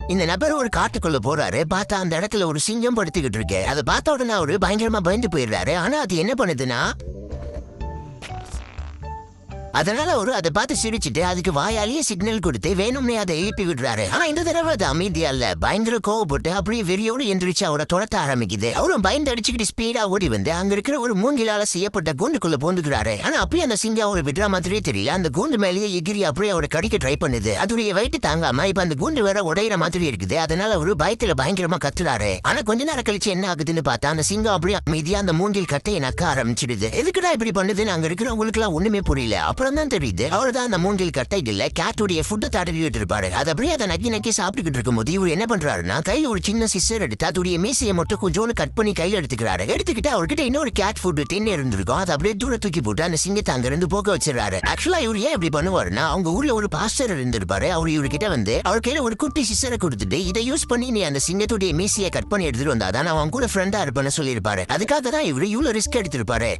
இந்த நபர் ஒரு காட்டுக்குள்ள போறாரு. பார்த்தா அந்த இடத்துல ஒரு சிங்கம் படுத்துக்கிட்டு இருக்கு. அதை பார்த்த உடனே அவரு பயங்கரமா பயந்து போயிடுறாரு. ஆனா அது என்ன பண்ணுதுன்னா, அதனால அவரு அதை பார்த்து சிரிச்சுட்டு அதுக்கு வாயாலேயே சிக்னல் கொடுத்து வேணும்னே அதை எழுப்பி விடுறாரு. ஆனா இந்த தடவை அது அமைதியா இல்ல, பயங்கர கோவப்பட்டு அப்படியே வெறியோடு எந்திரிச்சு அவரை துரத்த ஆரம்பிக்குது. அவரும் பயந்து அடிச்சுக்கிட்டு ஸ்பீடா ஓடி வந்து அங்க இருக்கிற ஒரு மூங்கிலால செய்யப்பட்ட கூண்டுக்குள்ள போந்துக்கிறாரு. ஆனா அப்பயே அந்த சிங்கம் அவரை விடுற மாதிரியே தெரியல. அந்த கூண்டு மேலேயே எகிரி அப்படியே அவரை கடிக்க ட்ரை பண்ணுது. அதோடைய வயிற்று தாங்காம இப்ப அந்த கூண்டு வேற உடையிற மாதிரி இருக்குது. அதனால அவரு பயத்துல பயங்கரமா கத்துறாரு. ஆனா கொஞ்ச நேரம் கழிச்சு என்ன ஆகுதுன்னு பார்த்தா அந்த சிங்கம் அப்படியே அமைதியா அந்த மூங்கில் கட்டையை நக்க ஆரம்பிச்சிடுது. எதுக்குடா இப்படி பண்ணுதுன்னு அங்க இருக்கிறவங்களுக்கு எல்லாம் ஒண்ணுமே புரியல. அப்புறம் தான் தெரியுது அவர்தான் அந்த மூங்கில் கட்டைகள்ல கேட்டுடைய ஃபுட்டை தடவிட்டு இருப்பாரு. அது அப்படியே அதை நக்கி நக்கி சாப்பிட்டுக்கிட்டு இருக்கும்போது இவர் என்ன பண்றாருன்னா, கையில ஒரு சின்ன சிஸ்டர் எடுத்து அதோடைய மீசையை மட்டும் கொஞ்சோன்னு கட் பண்ணி கையில எடுத்துக்கிறாரு. எடுத்துக்கிட்டு அவர்கிட்ட இன்னொரு கேட் ஃபுட் தின்னு இருந்திருக்கும். அதை அப்படியே தூர தூக்கி போட்டு அந்த சிங்கத்தை அங்க இருந்து போக வச்சிடறாரு. ஆக்சுவலா இவர் ஏன் இப்படி பண்ணுவாருன்னா, அவங்க ஊர்ல ஒரு பாஸ்டர் இருந்திருப்பாரு. அவர் இவர்கிட்ட வந்து அவர் கையில ஒரு குட்டி சிஸ்டரை கொடுத்துட்டு இதை யூஸ் பண்ணி நீ அந்த சிங்கத்துடைய மீசையை கட் பண்ணி எடுத்துட்டு வந்தா தான் அவன் கூட ஃப்ரெண்டா இருப்பேன்னு சொல்லியிருப்பாரு. அதுக்காக தான் இவரு இவ்வளவு ரிஸ்க் எடுத்திருப்பாரு.